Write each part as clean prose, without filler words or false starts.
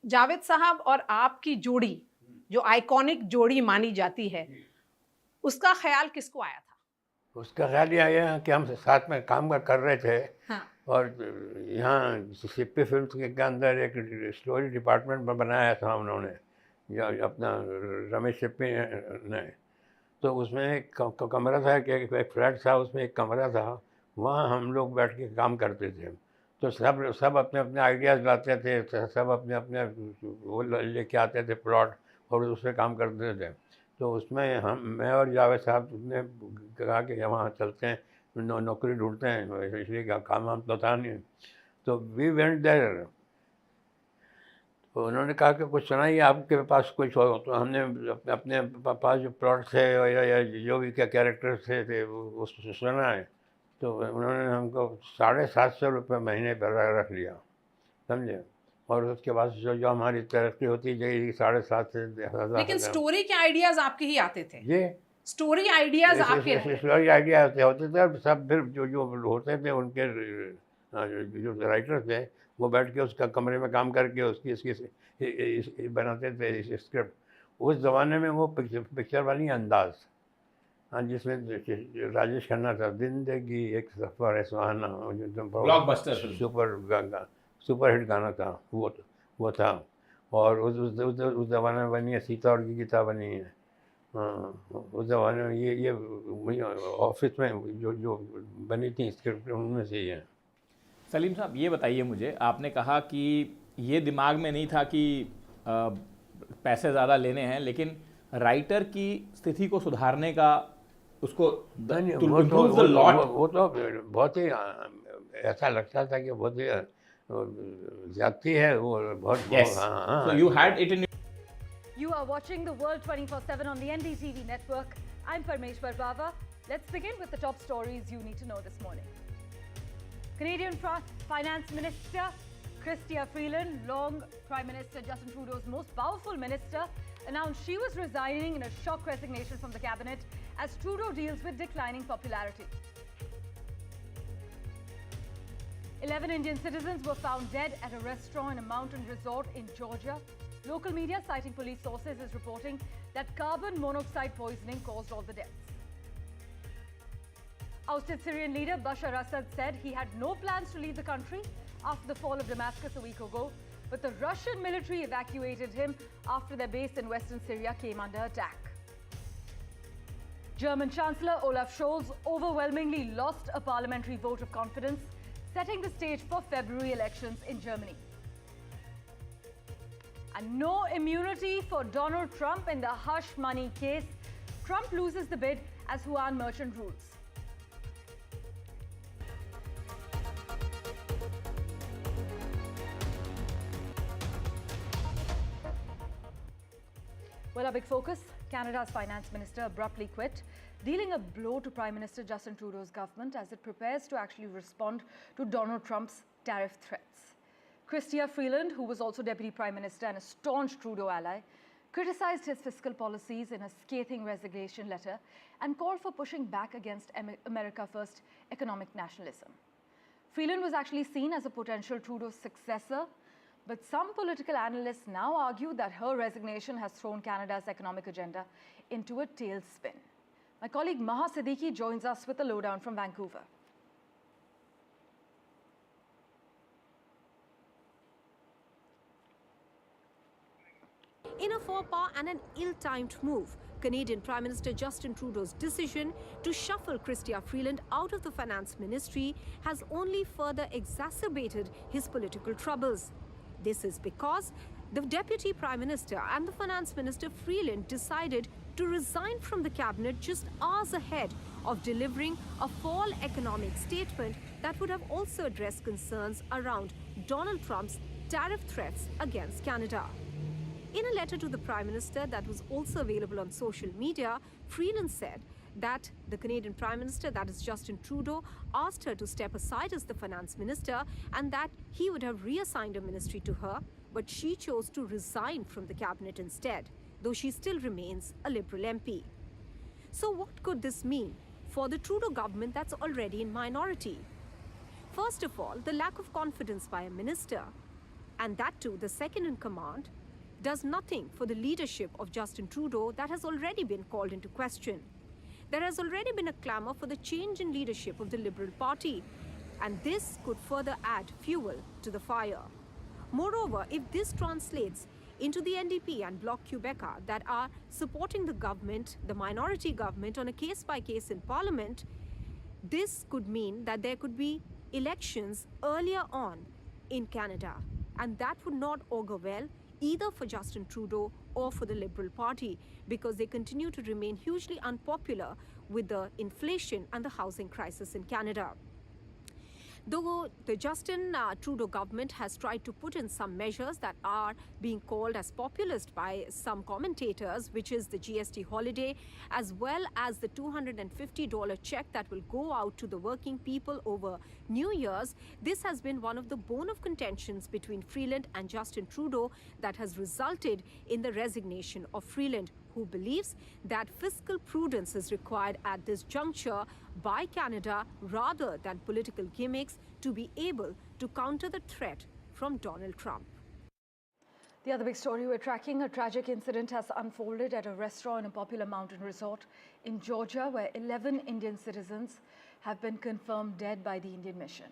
जावेद साहब और आपकी जोड़ी, जो आइकॉनिक जोड़ी मानी जाती है, उसका ख्याल किसको आया था? उसका ख्याल ये आया कि हम साथ में काम कर रहे थे। हाँ। और यहाँ सिप्पी फिल्म के अंदर एक स्टोरी डिपार्टमेंट बनाया था उन्होंने, या अपना रमेश सिप्पी ने। तो उसमें एक कमरा था कि एक फ्लैट था, उसमें एक कमरा था, वहाँ हम लोग बैठ के काम करते थे। तो सब अपने अपने आइडियाज़ लाते थे, सब अपने अपने वो लेके आते थे प्लॉट, और उस पर काम करते थे। तो उसमें मैं और जावेद साहब ने कहा कि वहाँ चलते हैं, नौकरी ढूंढते हैं, इसलिए काम हम तो था नहीं। तो वी वेंट देयर। तो उन्होंने कहा कि कुछ सुनाइए, आपके पास कुछ हो। तो हमने अपने पास जो प्लॉट थे या जो भी क्या कैरेक्टर्स थे वो सुना है। तो उन्होंने हमको 750 रुपये महीने पर रख लिया, समझे। और उसके बाद जो हमारी तरक्की होती गई 7.5 से 10,000। लेकिन स्टोरी के आइडियाज आपके ही आते थे? ये स्टोरी आइडियाज आपके रहते थे? स्टोरी आइडिया होते थे, और सब फिर जो होते थे उनके जो राइटर थे, वो बैठ के उसका कमरे में काम करके उसकी इसकी बनाते थे स्क्रिप्ट। उस ज़माने में वो पिक्चर वाली अंदाज, हाँ, जिसमें राजेश खन्ना था, जिंदगी एक सफ़र है सुहाना, ब्लॉकबस्टर सुपर हिट गाना था वो था। और उस ज़माने में बनी है सीता और गीता बनी है। हाँ, उस ज़माने में ये ऑफिस में जो बनी थी स्क्रिप्ट, उनमें से ही है। सलीम साहब, ये बताइए मुझे, आपने कहा कि ये दिमाग में नहीं था कि पैसे ज़्यादा लेने हैं, लेकिन राइटर की स्थिति को सुधारने का उसको वो तो बहुत ही ऐसा लगता था कि बहुत ही जाती है वो, बहुत। Yes. हाँ, So you had it in. You are watching the World 24/7 on the NDTV network. I'm Parmeshwar Bava. Let's begin with the top stories you need to know this morning. Canadian Finance Minister Chrystia Freeland, long Prime Minister Justin Trudeau's most powerful minister, announced she was resigning in a shock resignation from the cabinet as Trudeau deals with declining popularity. 11 Indian citizens were found dead at a restaurant in a mountain resort in Georgia. Local media, citing police sources, is reporting that carbon monoxide poisoning caused all the deaths. Ousted Syrian leader Bashar Assad said he had no plans to leave the country after the fall of Damascus a week ago, but the Russian military evacuated him after their base in western Syria came under attack. German Chancellor Olaf Scholz overwhelmingly lost a parliamentary vote of confidence, setting the stage for February elections in Germany. And no immunity for Donald Trump in the hush money case. Trump loses the bid as Juan Merchant rules. Well, our big focus, Canada's finance minister abruptly quit, dealing a blow to Prime Minister Justin Trudeau's government as it prepares to actually respond to Donald Trump's tariff threats. Chrystia Freeland, who was also Deputy Prime Minister and a staunch Trudeau ally, criticized his fiscal policies in a scathing resignation letter and called for pushing back against America First economic nationalism. Freeland was actually seen as a potential Trudeau successor, but some political analysts now argue that her resignation has thrown Canada's economic agenda into a tailspin. My colleague Maha Siddiqui joins us with a lowdown from Vancouver. In a faux pas and an ill-timed move, Canadian Prime Minister Justin Trudeau's decision to shuffle Chrystia Freeland out of the Finance Ministry has only further exacerbated his political troubles. This is because the Deputy Prime Minister and the Finance Minister Freeland decided to resign from the cabinet just hours ahead of delivering a fall economic statement that would have also addressed concerns around Donald Trump's tariff threats against Canada. In a letter to the Prime Minister that was also available on social media, Freeland said that the Canadian Prime Minister, that is Justin Trudeau, asked her to step aside as the Finance Minister and that he would have reassigned a ministry to her, but she chose to resign from the cabinet instead, though she still remains a Liberal MP. So what could this mean for the Trudeau government that's already in minority? First of all, the lack of confidence by a minister. and that too the second in command, does nothing for the leadership of Justin Trudeau that has already been called into question. There has already been a clamour for the change in leadership of the Liberal Party, and this could further add fuel to the fire. Moreover, if this translates into the NDP and Bloc Québécois that are supporting the government, the minority government, on a case-by-case in Parliament, this could mean that there could be elections earlier on in Canada, and that would not augur well either for Justin Trudeau or for the Liberal Party, because they continue to remain hugely unpopular with the inflation and the housing crisis in Canada. Though the Justin Trudeau government has tried to put in some measures that are being called as populist by some commentators, which is the GST holiday, as well as the $250 check that will go out to the working people over New Year's, this has been one of the bone of contentions between Freeland and Justin Trudeau that has resulted in the resignation of Freeland, who believes that fiscal prudence is required at this juncture by Canada rather than political gimmicks to be able to counter the threat from Donald Trump. The other big story we're tracking, a tragic incident has unfolded at a restaurant in a popular mountain resort in Georgia, where 11 Indian citizens have been confirmed dead by the Indian mission.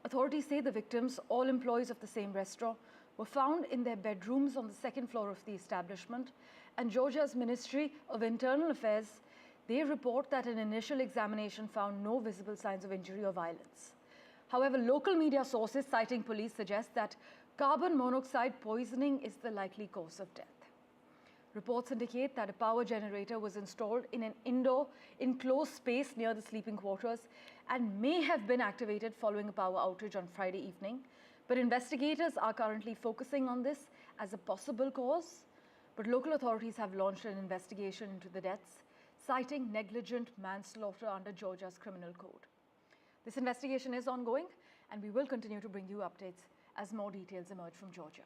Authorities say the victims, all employees of the same restaurant, were found in their bedrooms on the second floor of the establishment, and Georgia's Ministry of Internal Affairs, they report that an initial examination found no visible signs of injury or violence. However, local media sources citing police suggest that carbon monoxide poisoning is the likely cause of death. Reports indicate that a power generator was installed in an indoor enclosed space near the sleeping quarters and may have been activated following a power outage on Friday evening. But investigators are currently focusing on this as a possible cause. But local authorities have launched an investigation into the deaths, citing negligent manslaughter under Georgia's criminal code. This investigation is ongoing, and we will continue to bring you updates as more details emerge from Georgia.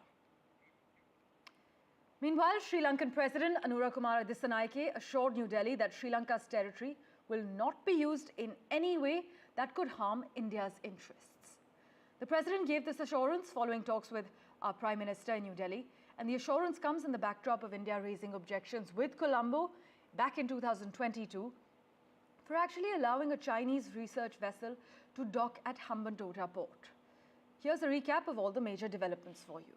Meanwhile, Sri Lankan President Anura Kumara Dissanayake assured New Delhi that Sri Lanka's territory will not be used in any way that could harm India's interests. The President gave this assurance following talks with our Prime Minister in New Delhi, and the assurance comes in the backdrop of India raising objections with Colombo back in 2022 for actually allowing a Chinese research vessel to dock at Hambantota port. Here's a recap of all the major developments for you.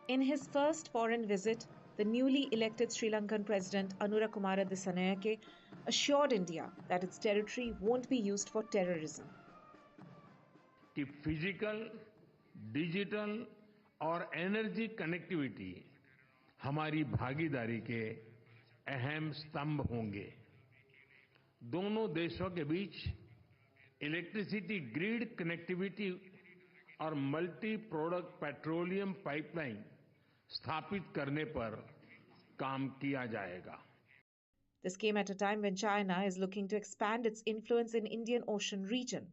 In his first foreign visit, the newly elected Sri Lankan President Anura Kumara Dissanayake assured India that its territory won't be used for terrorism. कि physical, digital और energy connectivity हमारी भागीदारी के अहम स्तंभ होंगे। दोनों देशों के बीच इलेक्ट्रिसिटी ग्रिड कनेक्टिविटी और मल्टी प्रोडक्ट पेट्रोलियम पाइपलाइन स्थापित करने पर काम किया जाएगा। This came at a time when China is looking to expand its influence in Indian Ocean region.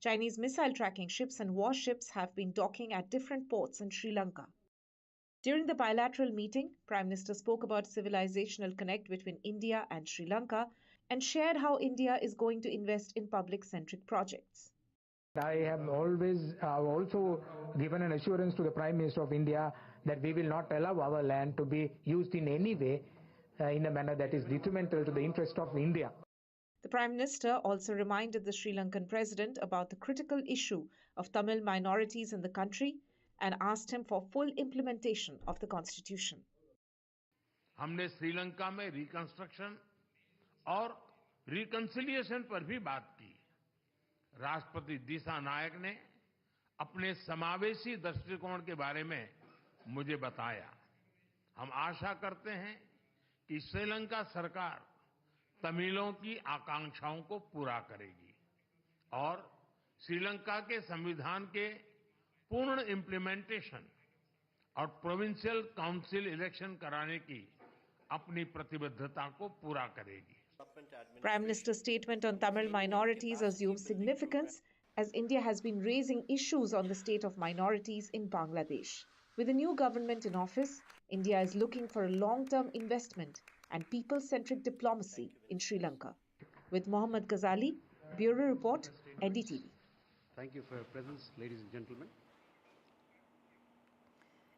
Chinese missile tracking ships and warships have been docking at different ports in Sri Lanka. During the bilateral meeting, Prime Minister spoke about civilizational connect between India and Sri Lanka and shared how India is going to invest in public-centric projects. I have always also given an assurance to the Prime Minister of India that we will not allow our land to be used in any way in a manner that is detrimental to the interest of India. The Prime Minister also reminded the Sri Lankan President about the critical issue of Tamil minorities in the country and asked him for full implementation of the Constitution. हमने श्रीलंका में reconstruction और reconciliation पर भी बात की। राष्ट्रपति दिसानायक ने अपने समावेशी दृष्टिकोण के बारे में मुझे बताया। हम आशा करते हैं कि श्रीलंका सरकार तमिलों की आकांक्षाओं को पूरा करेगी और श्रीलंका के संविधान के पूर्ण इम्प्लीमेंटेशन और प्रोविंशियल काउंसिल इलेक्शन कराने की अपनी प्रतिबद्धता को पूरा करेगी। Prime Minister's statement on Tamil minorities assumes significance as India has been raising issues on the state of minorities in Bangladesh. With the new government in office, India is looking for a long-term investment and people-centric diplomacy in Sri Lanka. With Mohammad Ghazali, Bureau Report, NDTV. Thank you for your presence, ladies and gentlemen.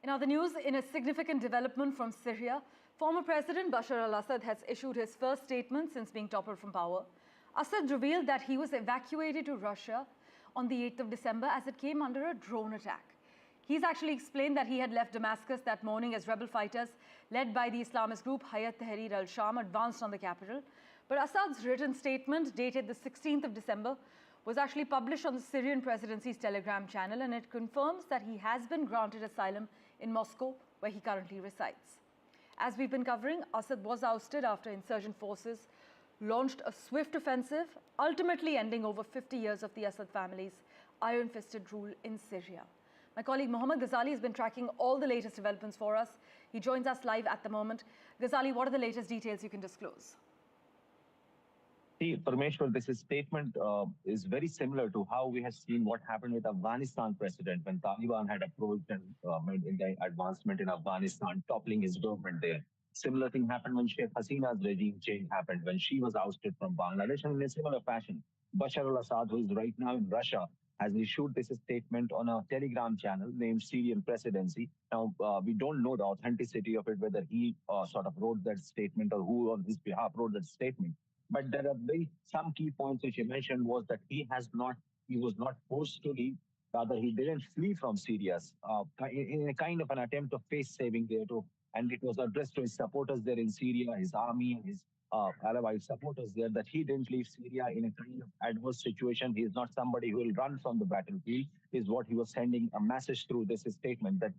In other news, in a significant development from Syria, former President Bashar al-Assad has issued his first statement since being toppled from power. Assad revealed that he was evacuated to Russia on the 8th of December as it came under a drone attack. He's actually explained that he had left Damascus that morning as rebel fighters led by the Islamist group Hayat Tahrir al-Sham advanced on the capital. But Assad's written statement, dated the 16th of December, was actually published on the Syrian presidency's Telegram channel, and it confirms that he has been granted asylum in Moscow, where he currently resides. As we've been covering, Assad was ousted after insurgent forces launched a swift offensive, ultimately ending over 50 years of the Assad family's iron-fisted rule in Syria. My colleague Mohammad Ghazali has been tracking all the latest developments for us. He joins us live at the moment. Ghazali, what are the latest details you can disclose? See, Parmeshwar, this statement is very similar to how we have seen what happened with Afghanistan president when Taliban had approached and made the advancement in Afghanistan, toppling his government there. Similar thing happened when Sheikh Hasina's regime change happened, when she was ousted from Bangladesh, and in a similar fashion, Bashar al-Assad, who is right now in Russia, has issued this statement on a Telegram channel named Syrian Presidency. Now, we don't know the authenticity of it, whether he sort of wrote that statement or who on his behalf wrote that statement. But there are some key points which he mentioned was that he was not forced to leave. Rather, he didn't flee from Syria in a kind of an attempt of face saving there too. And it was addressed to his supporters there in Syria, his army, his Alawite supporters there, that he didn't leave Syria in a kind of adverse situation. He is not somebody who will run from the battlefield, is what he was sending a message through this statement, that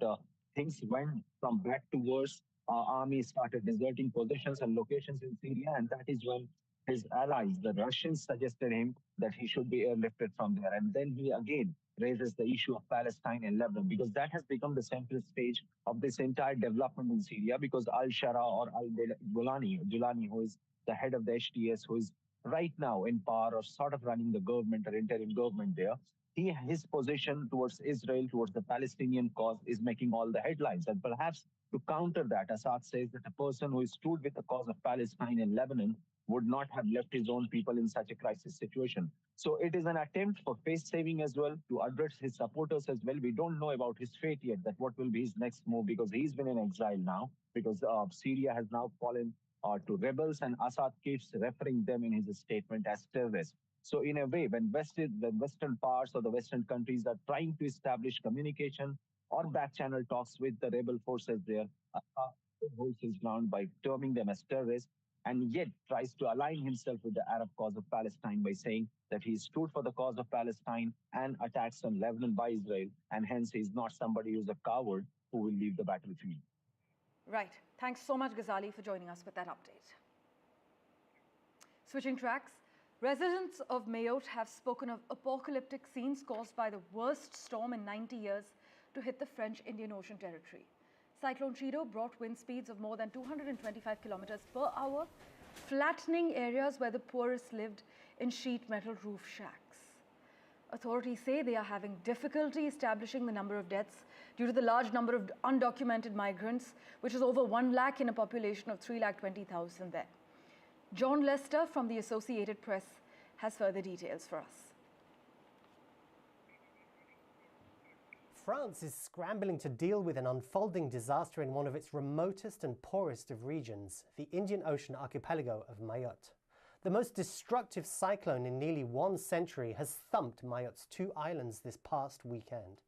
things went from bad to worse. Army started deserting positions and locations in Syria, and that is when his allies, the Russians, suggested him that he should be airlifted from there. And then he again raises the issue of Palestine and Lebanon, because that has become the central stage of this entire development in Syria, because al-Shara or al-Julani, who is the head of the HTS, who is right now in power or sort of running the government or interim government there, his position towards Israel, towards the Palestinian cause, is making all the headlines. And perhaps to counter that, Assad says that a person who stood with the cause of Palestine and Lebanon would not have left his own people in such a crisis situation. So it is an attempt for face saving as well, to address his supporters as well. We don't know about his fate yet, that what will be his next move, because he's been in exile now, because Syria has now fallen to rebels, and Assad keeps referring them in his statement as terrorists. So in a way, when the Western powers or the Western countries are trying to establish communication or back-channel talks with the rebel forces there, Assad holds his ground by terming them as terrorists, and yet tries to align himself with the Arab cause of Palestine by saying that he stood for the cause of Palestine and attacks on Lebanon by Israel, and hence he is not somebody who's a coward who will leave the battlefield. Right. Thanks so much, Ghazali, for joining us with that update. Switching tracks, residents of Mayotte have spoken of apocalyptic scenes caused by the worst storm in 90 years to hit the French Indian Ocean territory. Cyclone Trudeau brought wind speeds of more than 225 kilometers per hour, flattening areas where the poorest lived in sheet metal roof shacks. Authorities say they are having difficulty establishing the number of deaths due to the large number of undocumented migrants, which is over 1 lakh in a population of 320,000 there. John Lester from the Associated Press has further details for us. France is scrambling to deal with an unfolding disaster in one of its remotest and poorest of regions, the Indian Ocean archipelago of Mayotte. The most destructive cyclone in nearly 1 century has thumped Mayotte's 2 islands this past weekend.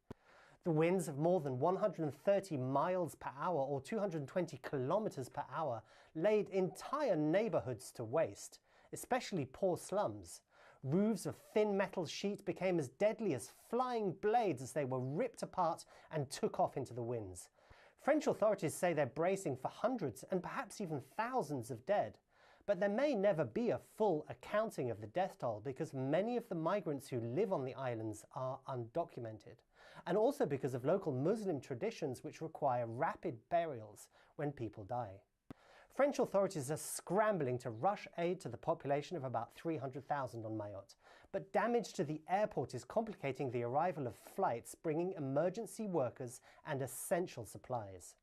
The winds of more than 130 miles per hour or 220 kilometers per hour laid entire neighborhoods to waste, especially poor slums. Roofs of thin metal sheet became as deadly as flying blades as they were ripped apart and took off into the winds. French authorities say they're bracing for hundreds and perhaps even thousands of dead. But there may never be a full accounting of the death toll because many of the migrants who live on the islands are undocumented, and also because of local Muslim traditions which require rapid burials when people die. French authorities are scrambling to rush aid to the population of about 300,000 on Mayotte, but damage to the airport is complicating the arrival of flights bringing emergency workers and essential supplies.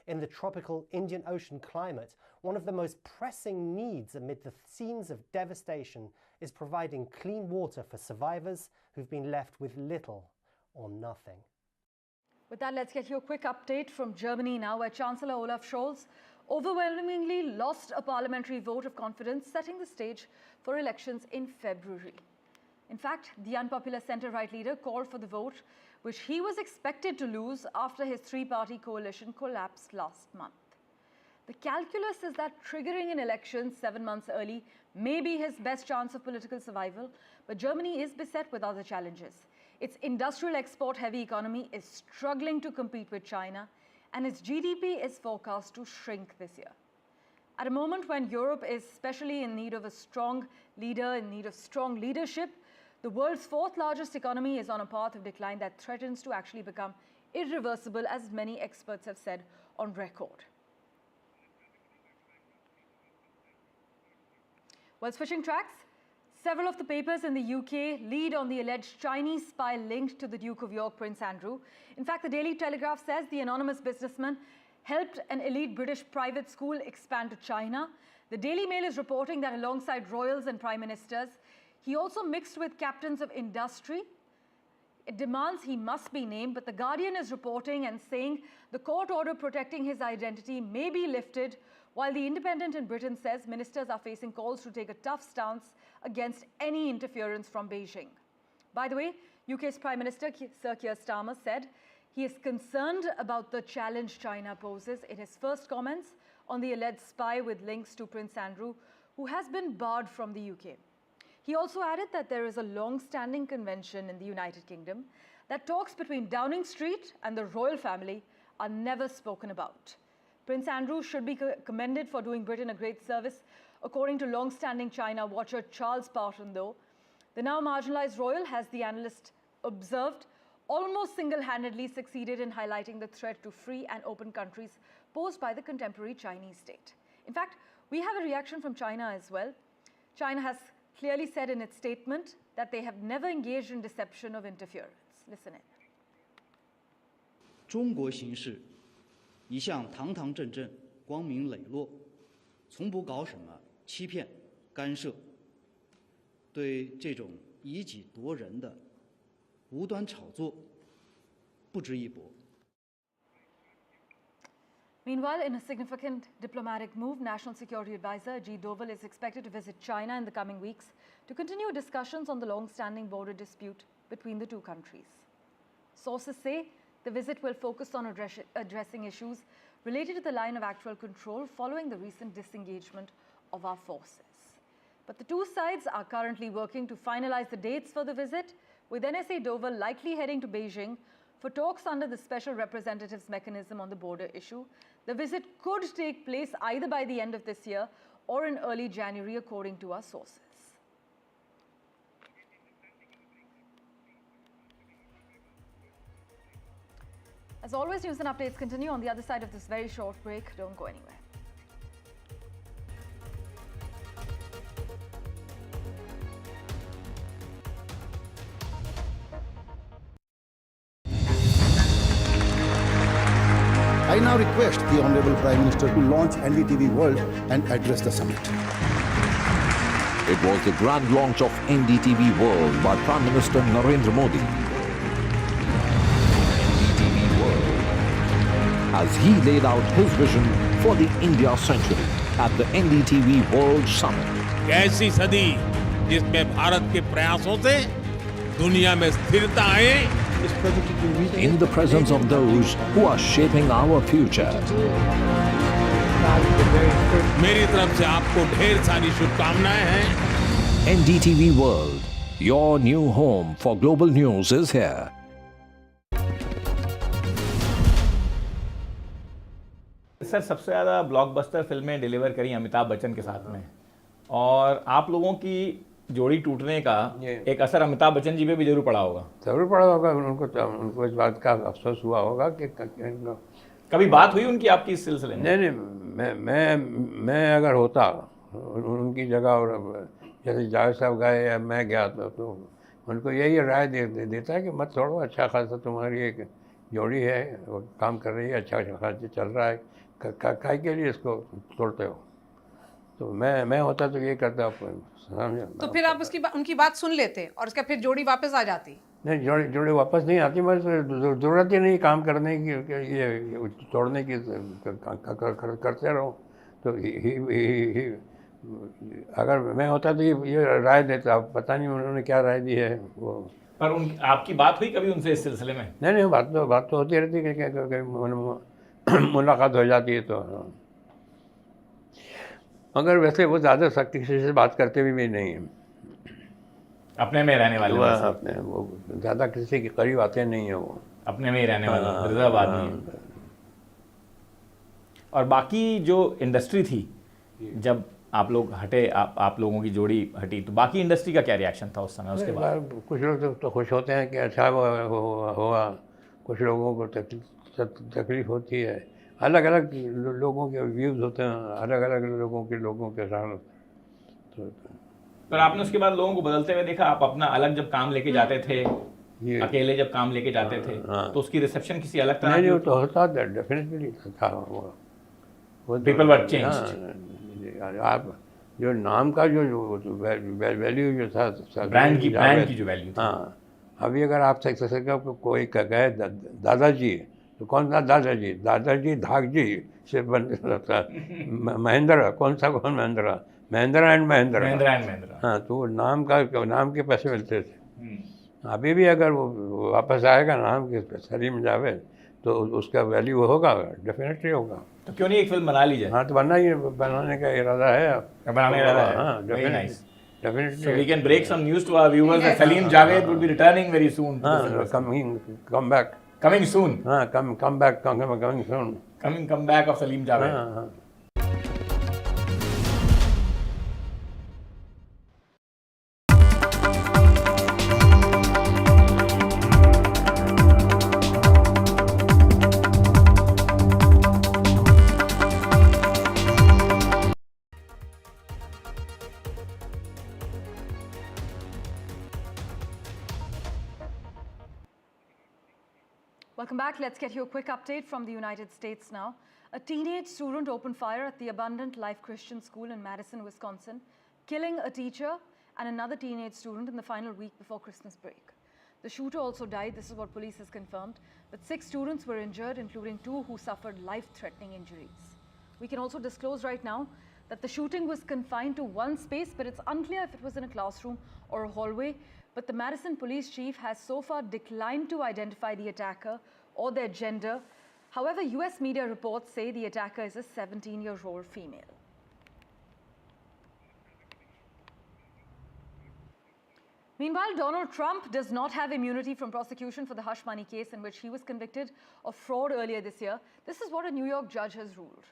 In the tropical Indian Ocean climate, one of the most pressing needs amid the scenes of devastation is providing clean water for survivors who've been left with little or nothing. With that, let's get you a quick update from Germany now, where Chancellor Olaf Scholz overwhelmingly lost a parliamentary vote of confidence, setting the stage for elections in February. In fact, the unpopular centre-right leader called for the vote, which he was expected to lose after his three-party coalition collapsed last month. The calculus is that triggering an election 7 months early may be his best chance of political survival, but Germany is beset with other challenges. Its industrial export-heavy economy is struggling to compete with China, and its GDP is forecast to shrink this year. At a moment when Europe is especially in need of a strong leader, in need of strong leadership, the world's fourth largest economy is on a path of decline that threatens to actually become irreversible, as many experts have said on record. Well, switching tracks, several of the papers in the UK lead on the alleged Chinese spy linked to the Duke of York, Prince Andrew. In fact, the Daily Telegraph says the anonymous businessman helped an elite British private school expand to China. The Daily Mail is reporting that alongside royals and prime ministers, he also mixed with captains of industry. It demands he must be named, but The Guardian is reporting and saying the court order protecting his identity may be lifted, while The Independent in Britain says ministers are facing calls to take a tough stance against any interference from Beijing. By the way, UK's Prime Minister Sir Keir Starmer said he is concerned about the challenge China poses in his first comments on the alleged spy with links to Prince Andrew, who has been barred from the UK. He also added that there is a long-standing convention in the United Kingdom that talks between Downing Street and the royal family are never spoken about. Prince Andrew should be commended for doing Britain a great service, according to long-standing China watcher Charles Parton, though. The now marginalized royal, has the analyst observed, almost single-handedly succeeded in highlighting the threat to free and open countries posed by the contemporary Chinese state. In fact, we have a reaction from China as well. China has clearly said in its statement that they have never engaged in deception of interference. Listen in. 中国行事一向堂堂正正、光明磊落，从不搞什么欺骗、干涉。对这种以己夺人的无端炒作，不值一驳。 Meanwhile, in a significant diplomatic move, National Security Advisor Ajit Doval is expected to visit China in the coming weeks to continue discussions on the long-standing border dispute between the two countries. Sources say the visit will focus on addressing issues related to the line of actual control following the recent disengagement of our forces. But the two sides are currently working to finalize the dates for the visit, with NSA Doval likely heading to Beijing for talks under the Special Representative's mechanism on the border issue. The visit could take place either by the end of this year or in early January, according to our sources. As always, news and updates continue on the other side of this very short break. Don't go anywhere. I now request the Honorable Prime Minister to launch NDTV World and address the summit. It was the grand launch of NDTV World by Prime Minister Narendra Modi. NDTV World, as he laid out his vision for the India century at the NDTV World Summit. ऐसी सदी जिसमें भारत के प्रयासों से दुनिया में स्थिरता आए, in the presence of those who are shaping our future. मेरी तरफ से आपको ढेर सारी शुभकामनाएं हैं। NDTV World, your new home for global news is here. Sir, सबसे ज़्यादा ब्लॉकबस्टर फिल्में डिलीवर करी अमिताभ बच्चन के साथ में, और आप लोगों की जोड़ी टूटने का एक असर अमिताभ बच्चन जी पे भी जरूर पड़ा होगा। जरूर पड़ा होगा, उनको इस बात का अफसोस हुआ होगा कि कभी बात हुई उनकी आपकी इस सिलसिले में? नहीं, मैं अगर होता उनकी जगह और जैसे जावेद साहब गए या मैं गया तो उनको यही राय देता है कि मत छोड़ो, अच्छा खासा तुम्हारी एक जोड़ी है वो काम कर रही है, अच्छा खासा चल रहा है, काय के लिए इसको तोड़ते हो? तो मैं होता तो ये करता, समझे? तो फिर आप उनकी बात सुन लेते और उसका फिर जोड़ी वापस आ जाती? नहीं, जोड़ी वापस नहीं आती, बस ज़रूरत ही नहीं काम करने की, ये तोड़ने की, करते रहो। तो अगर मैं होता तो ये राय देता, पता नहीं उन्होंने क्या राय दी है वो। पर आपकी बात हुई कभी उनसे इस सिलसिले में? नहीं, बात तो होती रहती है, मुलाकात हो जाती है तो। मगर वैसे वो ज़्यादा सख्ती से बात करते भी नहीं हैं, अपने में रहने वाले, अपने वो ज़्यादा किसी के करीब आते नहीं है, वो अपने में ही रहने वाले रिजर्व आदमी है। और बाकी जो इंडस्ट्री थी, जब आप लोग हटे, आप लोगों की जोड़ी हटी, तो बाकी इंडस्ट्री का क्या रिएक्शन था उस समय? उसके बाद कुछ लोग तो खुश होते हैं कि अच्छा हुआ, कुछ लोगों को तकलीफ होती है, अलग अलग लोगों के व्यूज़ होते हैं, अलग अलग लोगों के साथ। तो पर आपने उसके बाद लोगों को बदलते हुए देखा? आप अपना अलग जब काम लेके जाते थे, अकेले जब काम लेके जाते थे, तो उसकी रिसेप्शन किसी अलग तरह नहीं, तो होता था, डेफिनेटली था वो। People were changed. आप जो नाम का जो वैल्यू जो था, ब्रांड की जो वैल्यू थी, हाँ, अभी अगर आप कोई कहे दादाजी, तो कौन सा दादाजी धाकजी से बन सकता है। महेंद्र, कौन महेंद्र? महिंद्रा एंड महिंद्रा। हाँ, तो नाम के पैसे मिलते थे। अभी भी अगर वो वापस आएगा नाम के सलीम जावेद, तो उसका वैल्यू होगा, डेफिनेटली होगा। तो क्यों नहीं एक फिल्म बना लीजिए? हाँ, तो बनाने का इरादा है। हाँ, definitely. So we can break some news to our viewers that Salim Javed would be returning very soon. Come back. Coming soon. हाँ, come back, coming soon. Come back of Salim Javed. हाँ. Welcome back. Let's get you a quick update from the United States now. A teenage student opened fire at the Abundant Life Christian School in Madison, Wisconsin, killing a teacher and another teenage student in the final week before Christmas break. The shooter also died, this is what police has confirmed, but 6 students were injured, including 2 who suffered life-threatening injuries. We can also disclose right now that the shooting was confined to one space, but it's unclear if it was in a classroom or a hallway. But the Madison police chief has so far declined to identify the attacker or their gender. However, US media reports say the attacker is a 17-year-old female. Meanwhile, Donald Trump does not have immunity from prosecution for the hush money case in which he was convicted of fraud earlier this year. This is what a New York judge has ruled.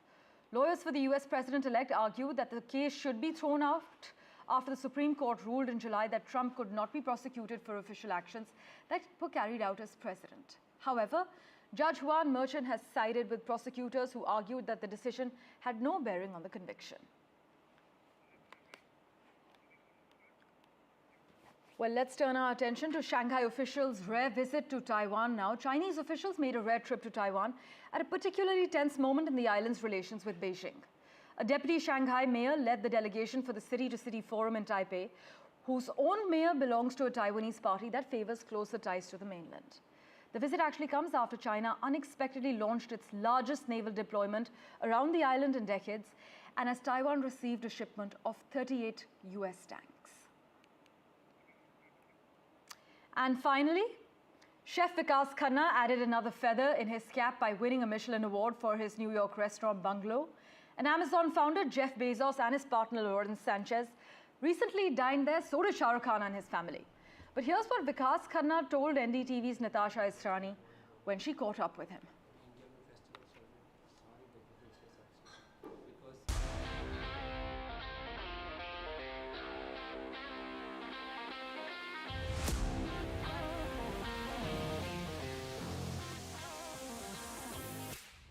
Lawyers for the US president-elect argued that the case should be thrown out after the Supreme Court ruled in July that Trump could not be prosecuted for official actions that were carried out as president. However, Judge Juan Merchan has sided with prosecutors who argued that the decision had no bearing on the conviction. Well, let's turn our attention to Shanghai officials' rare visit to Taiwan now. Chinese officials made a rare trip to Taiwan at a particularly tense moment in the island's relations with Beijing. A deputy Shanghai mayor led the delegation for the city-to-city forum in Taipei, whose own mayor belongs to a Taiwanese party that favors closer ties to the mainland. The visit actually comes after China unexpectedly launched its largest naval deployment around the island in decades, and as Taiwan received a shipment of 38 US tanks. And finally, Chef Vikas Khanna added another feather in his cap by winning a Michelin award for his New York restaurant Bungalow. And Amazon founder Jeff Bezos and his partner Lawrence Sanchez recently dined there, so did Shah Rukh Khan and his family. But here's what Vikas Khanna told NDTV's Natasha Israni when she caught up with him.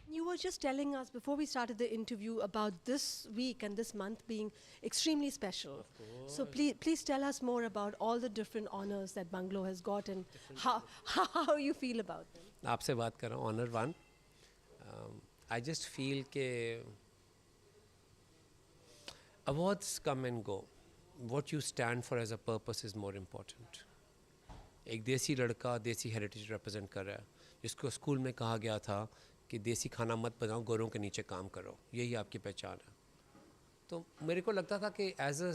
You were just telling us before we started the interview about this week and this month being extremely special. So please tell us more about all the different honors that Bungalow has got and how you feel about them. आपसे बात कर रहा हूँ, honour one. I just feel के awards come and go, what you stand for as a purpose is more important. एक देसी लड़का देसी heritage represent कर रहा है, जिसको स्कूल में कहा गया था कि देसी खाना मत बनाओ, गोरों के नीचे काम करो, यही आपकी पहचान है। तो मेरे को लगता था कि as a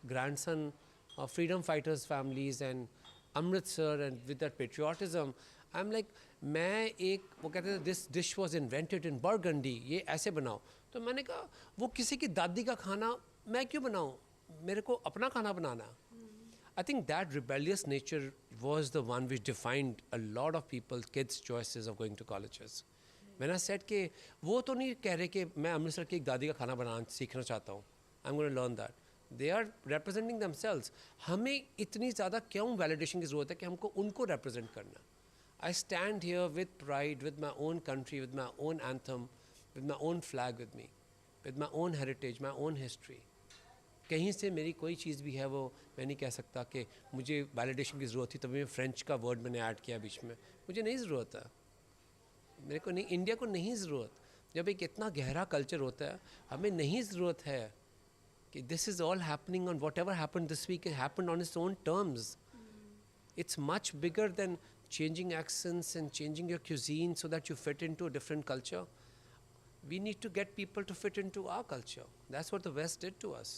grandson of freedom fighters families and Amritsar and with that patriotism, I am like, मैं एक, वो कहते थे this dish was invented in Burgundy, ये ऐसे बनाओ। तो मैंने कहा वो किसी की दादी का खाना मैं क्यों बनाऊँ, मेरे को अपना खाना बनाना। I think that rebellious nature was the one which defined a lot of people's kids' choices of going to colleges. When I said कि वो तो नहीं कह रहे कि मैं अमृतसर की एक दादी का खाना बनाना सीखना चाहता हूँ, I'm going to learn that. They are representing themselves. हमें इतनी ज़्यादा क्यों validation की ज़रूरत है कि हमको उनको represent करना। I stand here with pride, with my own country, with my own anthem, with my own flag with me, with my own heritage, my own history. कहीं से मेरी कोई चीज़ भी है वो मैं नहीं कह सकता कि मुझे वैलिडेशन की ज़रूरत थी तभी मैं फ्रेंच का वर्ड मैंने ऐड किया बीच में, मुझे नहीं ज़रूरत है, मेरे को नहीं, इंडिया को नहीं ज़रूरत। जब एक इतना गहरा कल्चर होता है, हमें नहीं ज़रूरत है कि this is all happening on whatever happen this week, it happen on its own terms. It's much bigger than changing accents and changing your cuisine so that you fit into a different culture. We need to get people to fit into our culture. That's what the West did to us.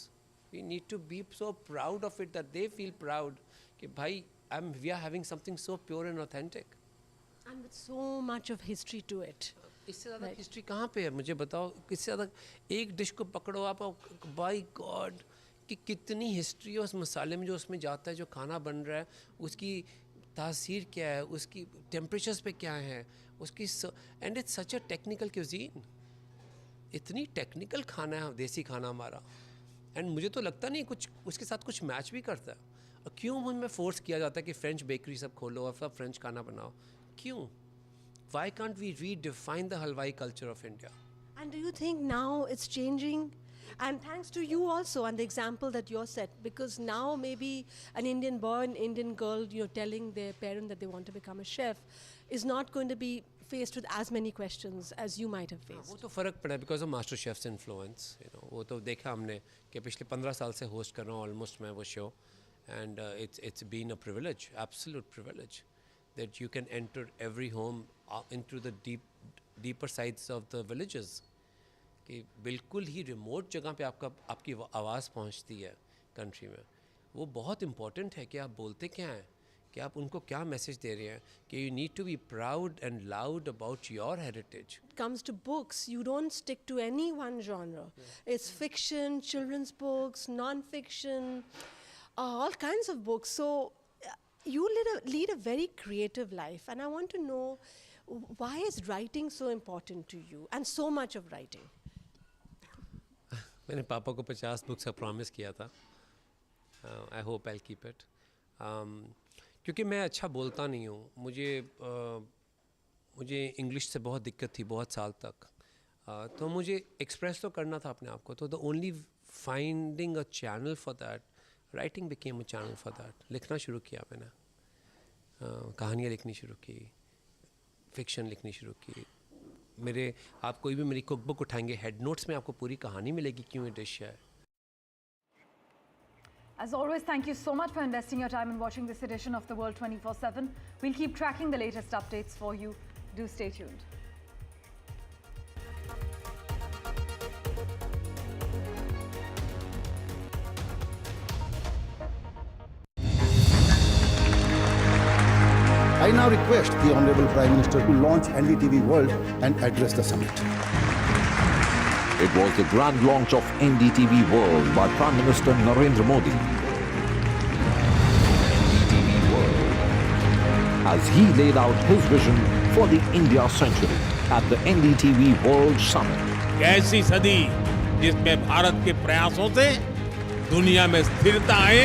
We need to be so proud of it that they feel proud कि भाई we are having something so pure and authentic. And with so much of history to it. इससे ज़्यादा history कहाँ पे है मुझे बताओ। इससे ज़्यादा एक डिश को पकड़ो आप, बाय गॉड कि कितनी हिस्ट्री है उस मसाले में जो उसमें जाता है, जो खाना बन रहा है, उसकी तासीर क्या है, उसकी टेम्परेचर्स पे क्या है, उसकी and it's such a technical cuisine. इतनी टेक्निकल खाना है देसी खाना हमारा, एंड मुझे तो लगता नहीं कुछ उसके साथ कुछ मैच भी करता है। और क्यों मुझ में फोर्स किया जाता है कि फ्रेंच बेकरी सब खोलो और सब फ्रेंच खाना बनाओ, क्यों? Why can't we redefine the halwai culture of India? And do you think now it's changing? And thanks to you also and the example that you're set, because now maybe an Indian boy, an Indian girl, telling their parent that they want to become a chef is not going to be faced with as many questions as you might have faced. वो तो फ़र्क पड़ा because of Master Chef's influence. वो तो देखा हमने कि पिछले 15 साल से होस्ट कर रहा हूँ ऑलमोस्ट मैं वो show, and it's been a privilege, absolute privilege, that you can enter every home into the deeper sides of the villages. कि बिल्कुल ही रिमोट जगह पे आपकी आवाज़ पहुंचती है कंट्री में। वो बहुत इम्पोर्टेंट है कि आप बोलते क्या हैं, कि आप उनको क्या मैसेज दे रहे हैं, कि you need to be proud and loud about your heritage. It comes to books, you don't stick to any one genre. It's fiction, children's books, non-fiction, all kinds of books. So you lead a very creative life, and I want to know, why is writing so important to you, and so much of writing? मैंने पापा को 50 books का promise किया था। I hope I keep it, क्योंकि मैं अच्छा बोलता नहीं हूँ। मुझे इंग्लिश से बहुत दिक्कत थी बहुत साल तक, तो मुझे एक्सप्रेस तो करना था अपने आप को। तो the only finding a channel for that, writing became a channel for that. लिखना शुरू किया मैंने, कहानियाँ लिखनी शुरू की, फिक्शन लिखनी शुरू की। आप कोई भी मेरी कुक बुक उठाएंगे, हेड नोट्स में आपको पूरी कहानी मिलेगी क्यों ये डिश है। As always, thank you so much for investing your time in watching this edition of The World 24/7. We'll keep tracking the latest updates for you. Do stay tuned. I now request the Honorable Prime Minister to launch NDTV World and address the summit. It was the grand launch of NDTV World by Prime Minister Narendra Modi. NDTV World, as he laid out his vision for the India century at the NDTV World Summit. कैसी सदी जिसमें भारत के प्रयासों से दुनिया में स्थिरता आए,